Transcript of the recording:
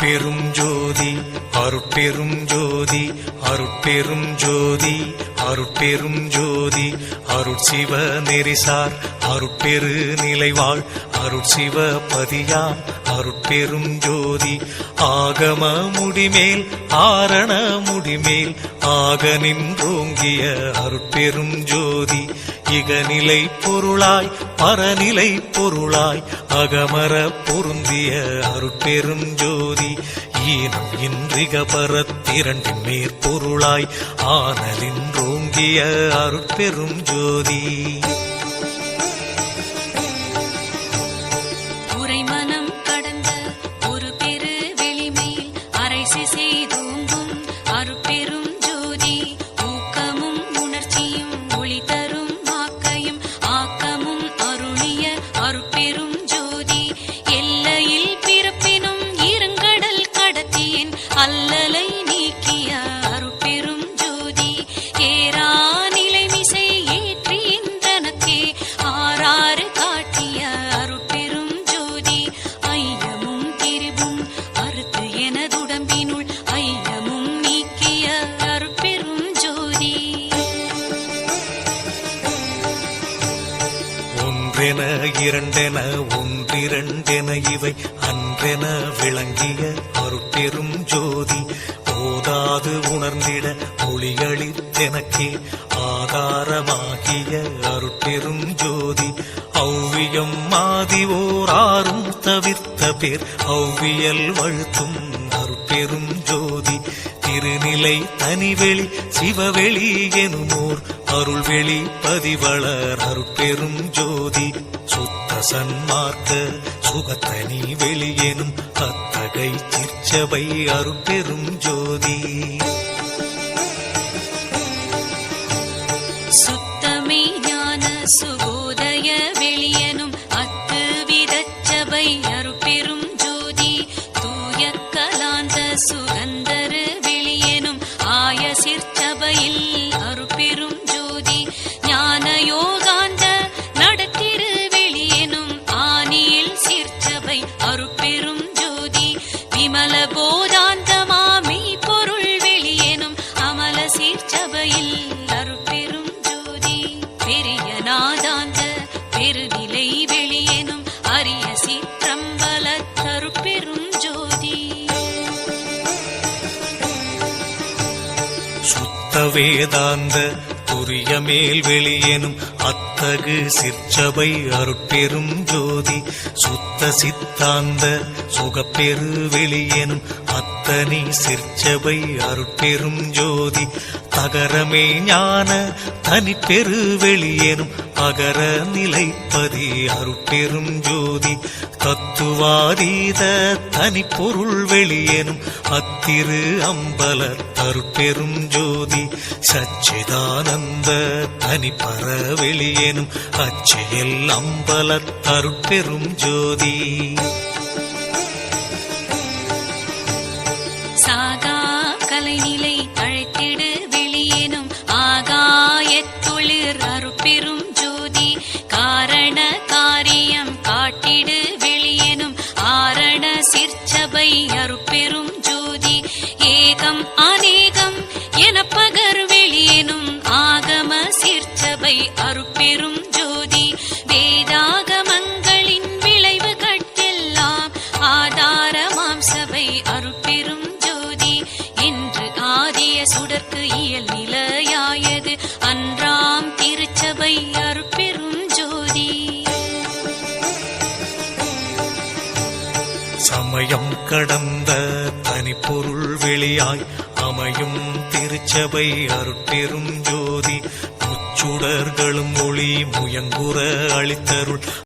அருட்பெரும் ஜோதி அருட்பெரும் ஜோதி அருட்பெரும் ஜோதி அருட்பெரும் ஜோதி அருட்சிவ நெறிசார் அருட்பெரு நிலைவாழ் அருட்சிவ பதியாம் அருட்பெரும் ஜோதி ஆகம முடிமேல் ஆரண முடிமேல் ஆக நின்றோங்கிய அருட்பெரும் ஜோதி இகநிலை பொருளாய் பரநிலை பொருளாய் அகமர பொருந்திய அருட்பெரும் ஜோதி ஈனம் இன்றிக பரத்திரண்டின் மேற்பொருளாய் ஆனலின்றோங்கிய அருட்பெரும் ஜோதி உரைமனம் கடந்த ஒரு பெரு வெளிமையில் அரைசி செய்தோங்கும் அருட்பெரும் ஜோதி ஊக்கமும் உணர்ச்சியும் ஒளி தரும் வாக்கையும் ஆக்கமும் அருளிய அருட்பெரும் ஜோதி எல்லையில் பிறப்பினும் இருங்கடல் கடத்தியின் அல்லலை நீக்கிய அருட்பெரும் ஜோதி ஏரா நிலைமிசை ஏற்றின்றனக்கே ஆறாறு காட்டிய அருட்பெரும் ஜோதி ஐயமும் திரிவும் அறுத்து எனதுடம்பினுள் ஐயமும் நீக்கிய அருட்பெரும் ஜோதி ஒன்றென இரண்டென ஒன்றிரண்டென இவை அன்றென விளங்கிய அருட்பெரும் ஜோதி ஓதாது உணர்ந்திட ஒளிகளித்தெனக்கே ஆதாரமாகிய அருட்பெரும் ஜோதி ஔவியம் மாதிவோராரும் தவிர்த்த பேர் ஔவியல் வழுத்தும் அருட்பெரும் ஜோதி திருநிலை தனிவெளி சிவவெளி எனுமோர் அருள்வெளி பதிவளர் அருட்பெரும் ஜோதி சுத்த சன்மார்க்க சுகத்தனி வெளியெனும் அத்தகை சிற்சபை அருட்பெரும் ஜோதி சுத்தமே ஞான சுகோதய வெளியனும் அத்து விதச்சபை அருட்பெரும் ஜோதி தூய கலாந்த சுகந்தரு வெளியனும் ஆய சிற்சபையில் அருட்பெரும் ஜோதி ஞான யோகாந்த நடத்திரு வெளியனும் ஆனியில் சிற்சபை அருட்பெரும் ஜோதி விமல போதாந்தமாமி பொருள் வெளியனும் அமல சிற்சபையில் அருட்பெரும் ஜோதி பெரிய நாதாந்த பெருநிலை வெளியனும் அரிய சிற்றம்பல தருட்பெரும் ஜோதி சுத்த வேதாந்த துரிய மேல் வெளியெனும் அத்தகு சிற்சபை அருட்பெரும் ஜோதி சுத்த சித்தாந்த சுகப்பெரு வெளியெனும் அத்தனி சிற்சபை அருட்பெரும் ஜோதி தகரமே ஞான தனிப்பெரு வெளியெனும் அகர நிலைப்பதி அருட்பெரும் ஜோதி தத்துவாதீத தனிப்பொருள் வெளியெனும் அத்திரு அம்பல அருட்பெரும் ஜோதி சச்சிதானந்த தனிப்பர வெளியெனும் அச்செயல் அம்பல அருட்பெரும் ஜோதி சாகா கலைநிலை அழைத்திடு வெளியேனும் ஆகாயத்தொழிற் அருட்பெரும் ஜோதி காரண காரியம் காட்டிடு வெளியேனும் ஆரண சிற்சபை அருட்பெரும் ஜோதி ஏகம் அநேகம் என பகர் வெளியேனும் ஆகம சிற்சபை அருட்பெரும் ஜோதி வேதாகமங்களின் விளைவு கட்டெல்லாம் ஆதாரமாம் சபை அருட்பெரும் ஜோதி என்று ஆதிய சுடர்க்கு இயல் நிலையாயது அன்றாம் திருச்சபை அருட்பெரும் ஜோதி சமயம் கடந்த தனிப்பொருள் வெளியாய் அமையும் திருச்சபை அருட்பெரும் ஜோதி முச்சுடர்களும் ஒளி முயங்குற அளித்தருள்